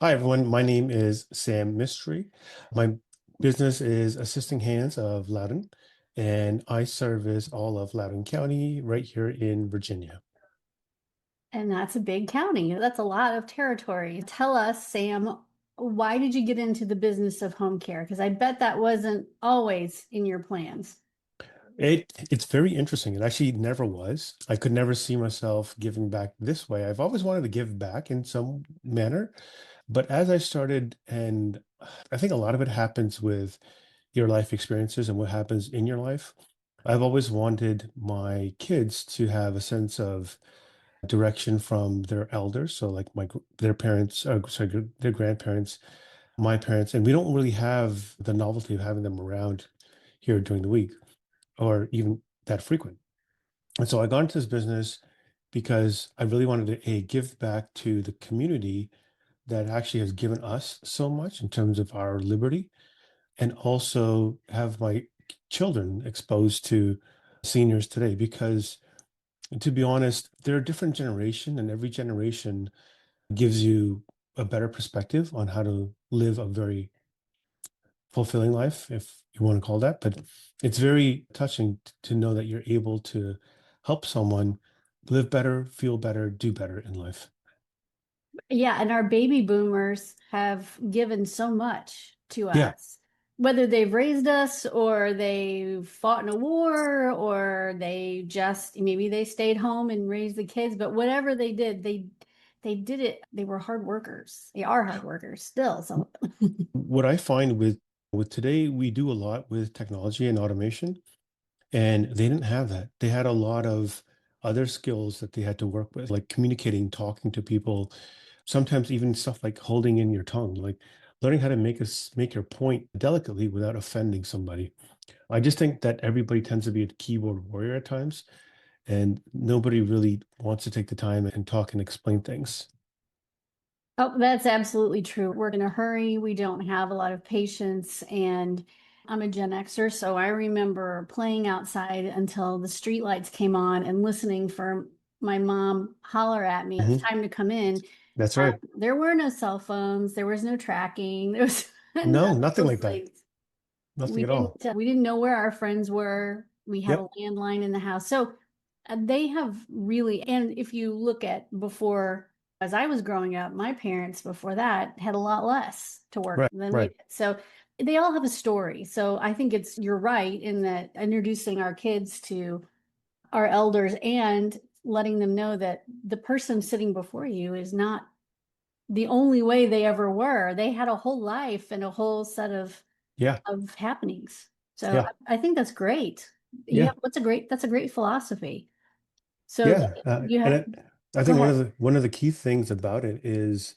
Hi, everyone. My name is Sam Mistry. My business is Assisting Hands of Loudoun, and I service all of Loudoun County right here in Virginia. And that's a big county. That's a lot of territory. Tell us, Sam, why did you get into the business of home care? Because I bet that wasn't always in your plans. It's very interesting. It actually never was. I could never see myself giving back this way. I've always wanted to give back in some manner, but as I started, and I think a lot of it happens with your life experiences and what happens in your life. I've always wanted my kids to have a sense of direction from their elders. So like their parents, sorry, their grandparents, my parents, and we don't really have the novelty of having them around here during the week or even that frequent. And so I got into this business because I really wanted to give back to the community that actually has given us so much in terms of our liberty, and also have my children exposed to seniors today because, to be honest, they're a different generation, and every generation gives you a better perspective on how to live a very fulfilling life, if you want to call that. But it's very touching to know that you're able to help someone live better, feel better, do better in life. Yeah, and our baby boomers have given so much to Yeah, us, whether they've raised us or they fought in a war or they just maybe they stayed home and raised the kids, but whatever they did, they did it. They were hard workers. They are hard workers still, some of them. what I find with today, we do a lot with technology and automation. And they didn't have that. They had a lot of other skills that they had to work with, like communicating, talking to people, sometimes even stuff like holding in your tongue, like learning how to make your point delicately without offending somebody. I just think that everybody tends to be a keyboard warrior at times, and nobody really wants to take the time and talk and explain things. Oh, that's absolutely true. We're in a hurry. We don't have a lot of patience. And I'm a Gen Xer, so I remember playing outside until the street lights came on and listening for my mom holler at me, it's Hmm. time to come in. That's right. There were no cell phones, there was no tracking, there was none No, of nothing those like that. things. Nothing We at all. didn't know where our friends were. We had a Yep. landline in the house. So they have really, and if you look at before, as I was growing up, my parents before that had a lot less to work Right. than we Right. did. So they all have a story. So I think you're right in that introducing our kids to our elders and letting them know that the person sitting before you is not the only way they ever were. They had a whole life and a whole set Yeah. of happenings. So Yeah. I think that's great. Yeah, Yeah. that's a great philosophy. So Yeah, you and have, I go think ahead. one of the key things about it is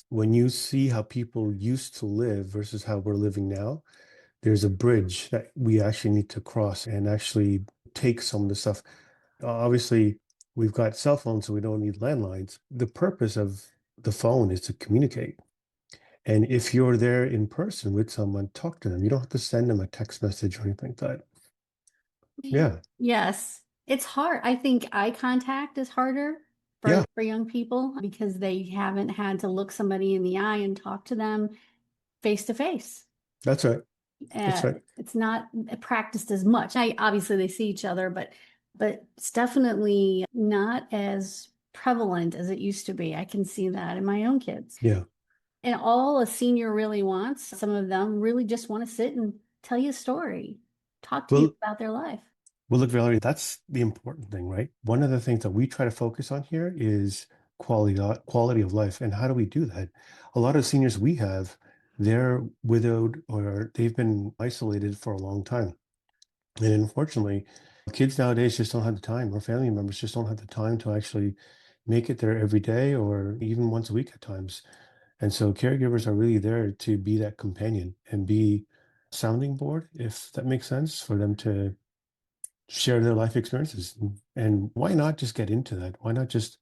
when you see how people used to live versus how we're living now, there's a bridge that we actually need to cross and actually take some of the stuff. Obviously, we've got cell phones, so we don't need landlines. The purpose of the phone is to communicate. And if you're there in person with someone, talk to them. You don't have to send them a text message or anything like that. Yeah, Yes, it's hard. I think eye contact is harder yeah, for young people because they haven't had to look somebody in the eye and talk to them face to face. that's right. That's Uh, right. it's not practiced as much. I obviously they see each other, but it's definitely not as prevalent as it used to be. I can see that in my own kids. Yeah. And all a senior really wants, some of them really just want to sit and tell you a story, talk to you Well, about their life. Well, look, Valerie, that's the important thing, right? One of the things that we try to focus on here is quality of life. And how do we do that? A lot of seniors we have, they're widowed or they've been isolated for a long time. And unfortunately, kids nowadays just don't have the time, or family members just don't have the time to actually make it there every day or even once a week at times. And so caregivers are really there to be that companion and be sounding board, if that makes sense, for them to share their life experiences. And why not just get into that? Why not just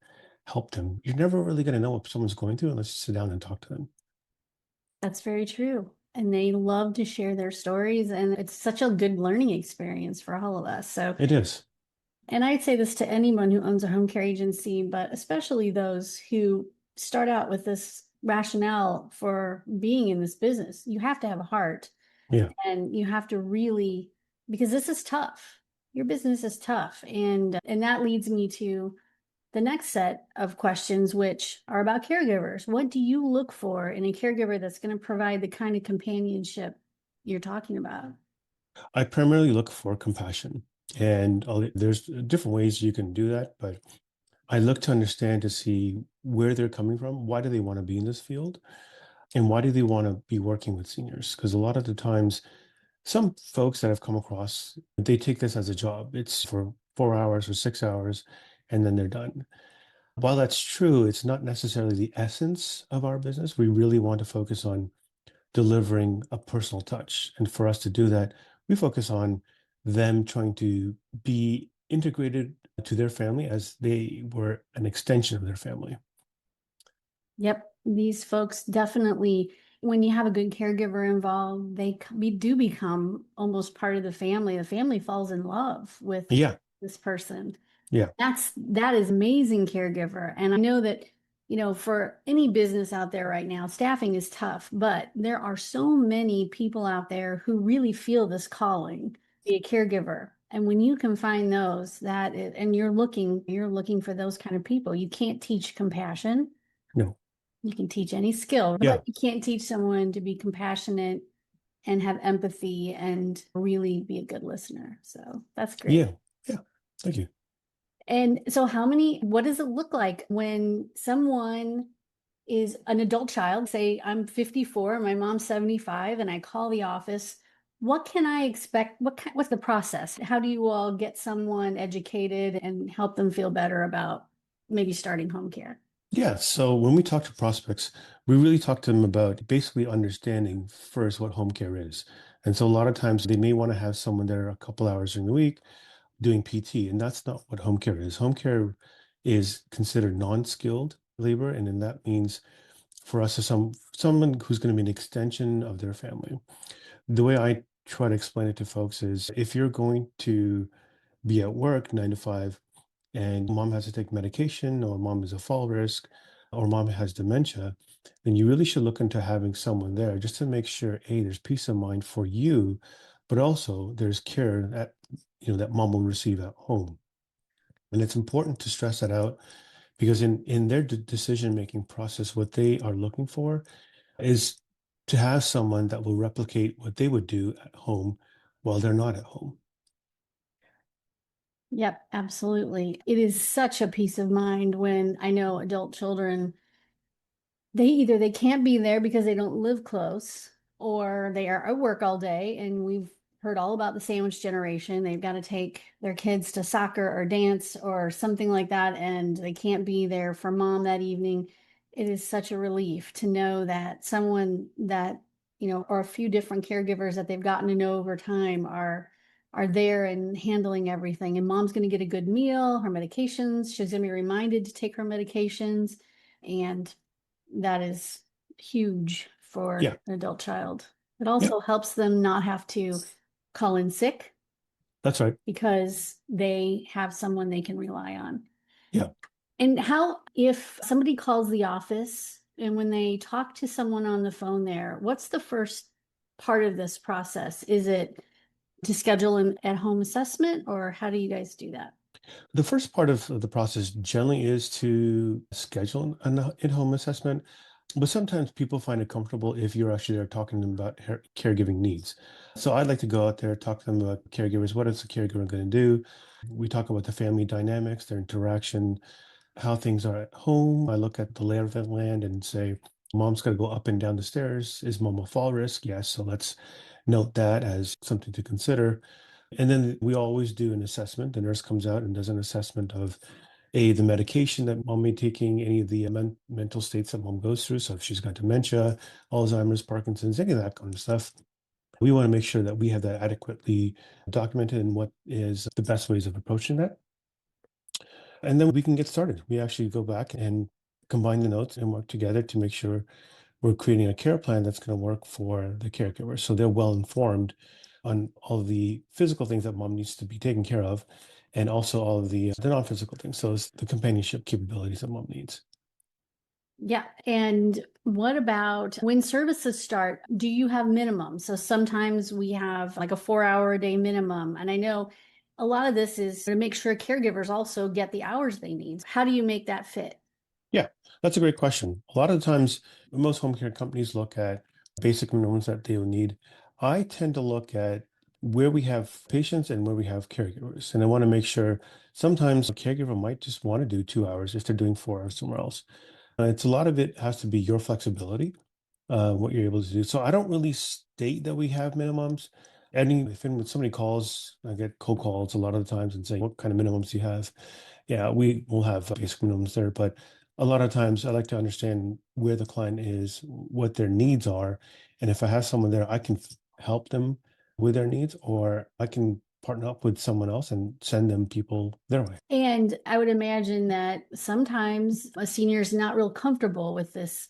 help them? You're never really going to know what someone's going through unless you sit down and talk to them. That's very true. And they love to share their stories, and it's such a good learning experience for all of us. So, It is. and I'd say this to anyone who owns a home care agency, but especially those who start out with this rationale for being in this business. You have to have a heart Yeah. and you have to really, because this is tough. Your business is tough. And that leads me to the next set of questions, which are about caregivers. What do you look for in a caregiver that's going to provide the kind of companionship you're talking about? I primarily look for compassion. And there's different ways you can do that, but I look to understand to see where they're coming from. Why do they want to be in this field? And why do they want to be working with seniors? Because a lot of the times, some folks that I've come across, they take this as a job. It's for 4 hours or 6 hours, and then they're done. While that's true, it's not necessarily the essence of our business. We really want to focus on delivering a personal touch. And for us to do that, we focus on them trying to be integrated to their family as they were an extension of their family. Yep, these folks definitely, when you have a good caregiver involved, we do become almost part of the family. The family falls in love with Yeah, this person. yeah, That is amazing caregiver. And I know that, for any business out there right now, staffing is tough, but there are so many people out there who really feel this calling, to be a caregiver. And when you can find those and you're looking for those kind of people, you can't teach compassion. no, You can teach any skill, yeah, but you can't teach someone to be compassionate and have empathy and really be a good listener. So that's great. yeah, yeah. Thank you. And so what does it look like when someone is an adult child, say I'm 54, my mom's 75, and I call the office? What can I expect? What's the process? How do you all get someone educated and help them feel better about maybe starting home care? Yeah, so when we talk to prospects, we really talk to them about basically understanding first what home care is. And so a lot of times they may want to have someone there a couple hours during the week doing PT, and that's not what home care is. Home care is considered non-skilled labor, and then that means for us, someone who's going to be an extension of their family. The way I try to explain it to folks is if you're going to be at work 9 to 5 and mom has to take medication, or mom is a fall risk, or mom has dementia, then you really should look into having someone there just to make sure, A, there's peace of mind for you, but also there's care that mom will receive at home. And it's important to stress that out because in their decision-making process, what they are looking for is to have someone that will replicate what they would do at home while they're not at home. Yep, absolutely. It is such a peace of mind when I know adult children, they can't be there because they don't live close, or they are at work all day. And we've heard all about the sandwich generation. They've got to take their kids to soccer or dance or something like that, and they can't be there for mom that evening. It is such a relief to know that someone that, or a few different caregivers that they've gotten to know over time are there and handling everything. And mom's going to get a good meal, her medications. She's going to be reminded to take her medications. And that is huge for Yeah, an adult child. It yeah, also helps them not have to call in sick that's right. because they have someone they can rely on. Yeah. And if somebody calls the office and when they talk to someone on the phone there, what's the first part of this process? Is it to schedule an at-home assessment, or how do you guys do that? The first part of the process generally is to schedule an in-home assessment, but sometimes people find it comfortable if you're actually there talking to them about caregiving needs. So I'd like to go out there, talk to them about caregivers. What is the caregiver going to do? We talk about the family dynamics, their interaction, how things are at home. I look at the lay of the land and say, mom's got to go up and down the stairs. Is mom a fall risk? Yes. So let's note that as something to consider. And then we always do an assessment. The nurse comes out and does an assessment of the medication that mom may be taking, any of the mental states that mom goes through. So if she's got dementia, Alzheimer's, Parkinson's, any of that kind of stuff, we want to make sure that we have that adequately documented and what is the best ways of approaching that. And then we can get started. We actually go back and combine the notes and work together to make sure we're creating a care plan that's going to work for the caregiver. So they're well informed on all of the physical things that mom needs to be taken care of, and also all of the non-physical things. So it's the companionship capabilities that mom needs. Yeah. And what about when services start? Do you have minimums? So sometimes we have like a 4 hour a day minimum. And I know a lot of this is to make sure caregivers also get the hours they need. How do you make that fit? Yeah, that's a great question. A lot of the times, most home care companies look at basic minimums that they will need. I tend to look at where we have patients and where we have caregivers. And I want to make sure sometimes a caregiver might just want to do 2 hours if they're doing 4 hours somewhere else. It's a lot of it has to be your flexibility, what you're able to do. So I don't really state that we have minimums. If when somebody calls, I get cold calls a lot of the times and saying, "What kind of minimums do you have?" Yeah, we will have basic minimums there, but a lot of times I like to understand where the client is, what their needs are, and if I have someone there, I can help them with their needs, or I can partner up with someone else and send them people their way. And I would imagine that sometimes a senior is not real comfortable with this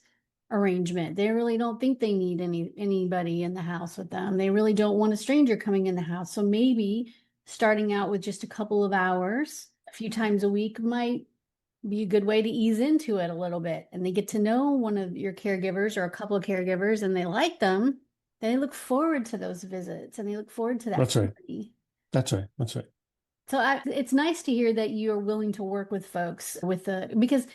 arrangement. They really don't think they need anybody in the house with them. They really don't want a stranger coming in the house. So maybe starting out with just a couple of hours, a few times a week might be a good way to ease into it a little bit. And they get to know one of your caregivers or a couple of caregivers and they like them. They look forward to those visits and they look forward to that That's right. company. That's right. That's right. It's nice to hear that you're willing to work with folks with the because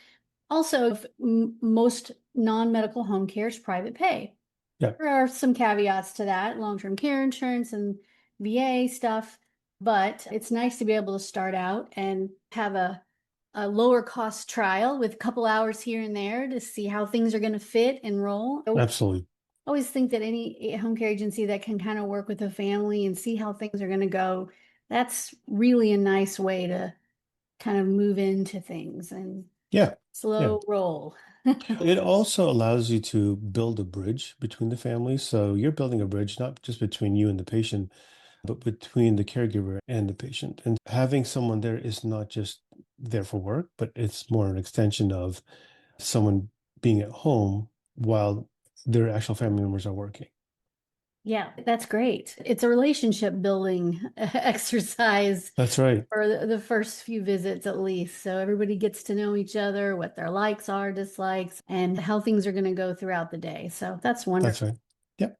also if most non-medical home care is private pay. Yeah, There are some caveats to that, long-term care insurance and VA stuff, but it's nice to be able to start out and have a lower cost trial with a couple hours here and there to see how things are going to fit and roll. absolutely. Always think that any home care agency that can kind of work with a family and see how things are going to go, that's really a nice way to kind of move into things and Yeah. Yeah. slow roll. It also allows you to build a bridge between the families. So you're building a bridge not just between you and the patient, but between the caregiver and the patient. And having someone there is not just there for work, but it's more an extension of someone being at home while their actual family members are working. Yeah, that's great. It's a relationship building exercise That's right. for the first few visits at least. So everybody gets to know each other, what their likes are, dislikes, and how things are going to go throughout the day. So that's That's wonderful. right. Yep.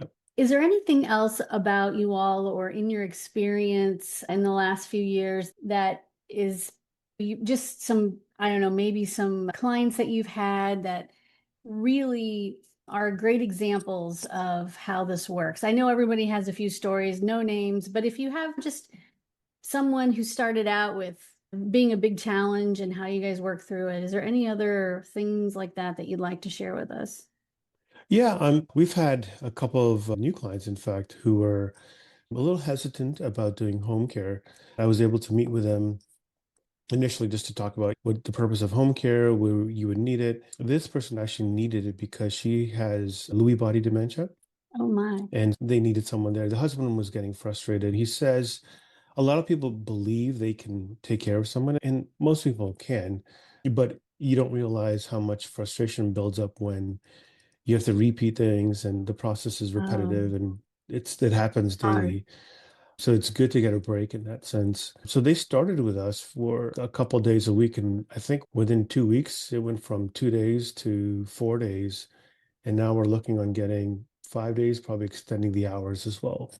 Yep. Is there anything else about you all or in your experience in the last few years that is just some, I don't know, maybe some clients that you've had that really are great examples of how this works? I know everybody has a few stories, no names, but if you have just someone who started out with being a big challenge and how you guys work through it, is there any other things like that that you'd like to share with us? Yeah, we've had a couple of new clients, in fact, who were a little hesitant about doing home care. I was able to meet with them initially just to talk about what the purpose of home care, where you would need it. This person actually needed it because she has Lewy body dementia Oh my. and they needed someone there. The husband was getting frustrated. He says a lot of people believe they can take care of someone, and most people can, but you don't realize how much frustration builds up when you have to repeat things and the process is repetitive Oh, and it happens hard. daily. So it's good to get a break in that sense. So they started with us for a couple days a week, and I think within 2 weeks it went from 2 days to 4 days, and now we're looking on getting 5 days, probably extending the hours as well.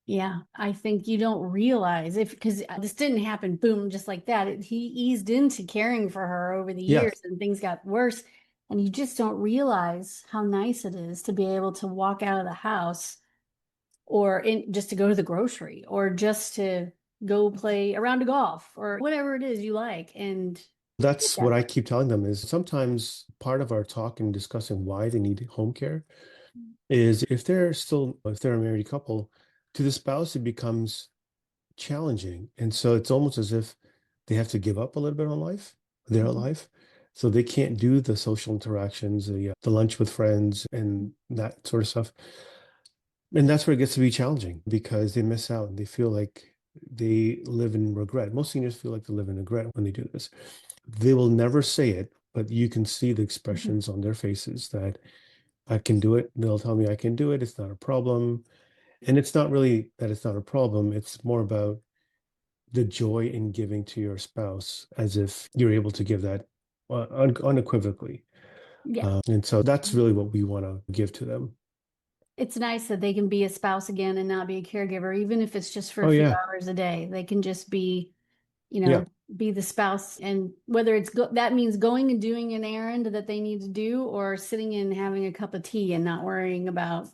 Yeah, I think you don't realize if because this didn't happen, boom, just like that. He eased into caring for her over the Yeah, years and things got worse. And you just don't realize how nice it is to be able to walk out of the house just to go to the grocery or just to go play a round of golf or whatever it is you like and get that's that what I break. keep telling them is sometimes part of our talk and discussing why they need home care is if they're a married couple, to the spouse, it becomes challenging. And so it's almost as if they have to give up a little bit on life, their Mhm. life. So they can't do the social interactions, the lunch with friends and that sort of stuff. And that's where it gets to be challenging because they miss out and they feel like they live in regret. Most seniors feel like they live in regret when they do this. They will never say it, but you can see the expressions on their faces that I can do it. They'll tell me I can do it. It's not a problem. And it's not really that it's not a problem. It's more about the joy in giving to your spouse as if you're able to give that unequivocally. Yeah. And so that's really what we want to give to them. It's nice that they can be a spouse again and not be a caregiver, even if it's just for a Oh few yeah, hours a day. They can just be, you yeah, know, be the spouse. And whether that means going and doing an errand that they need to do, or sitting and having a cup of tea and not worrying about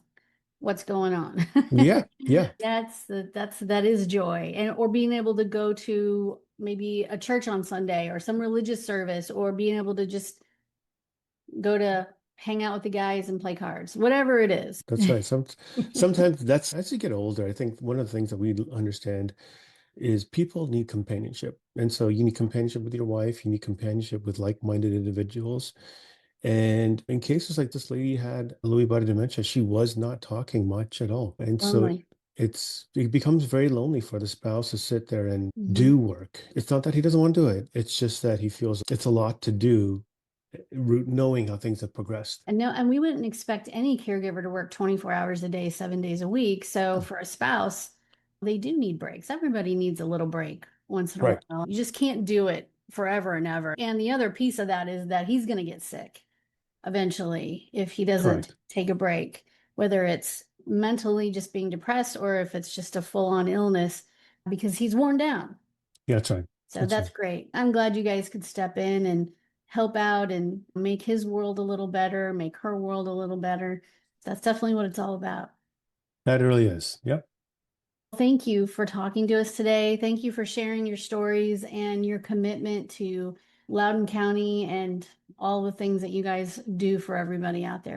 what's going on. yeah, yeah. That is joy. And or being able to go to maybe a church on Sunday or some religious service, or being able to just go to hang out with the guys and play cards, whatever it is. That's right. Sometimes that's as you get older, I think one of the things that we understand is people need companionship. And so you need companionship with your wife, you need companionship with like-minded individuals. And in cases like this lady had Lewy body dementia, she was not talking much at all. And so Lonely. it becomes very lonely for the spouse to sit there and Mhm. do work. It's not that he doesn't want to do it. It's just that he feels it's a lot to do, knowing how things have progressed. And no, and we wouldn't expect any caregiver to work 24 hours a day, 7 days a week. So for a spouse, they do need breaks. Everybody needs a little break once in a Right. while. You just can't do it forever and ever. And the other piece of that is that he's going to get sick eventually if he doesn't Correct. take a break, whether it's mentally just being depressed or if it's just a full-on illness because he's worn down. Yeah, that's right. So That's that's right. great. I'm glad you guys could step in and help out and make his world a little better, make her world a little better. That's definitely what it's all about. That really is. Yep. Thank you for talking to us today. Thank you for sharing your stories and your commitment to Loudoun County and all the things that you guys do for everybody out there.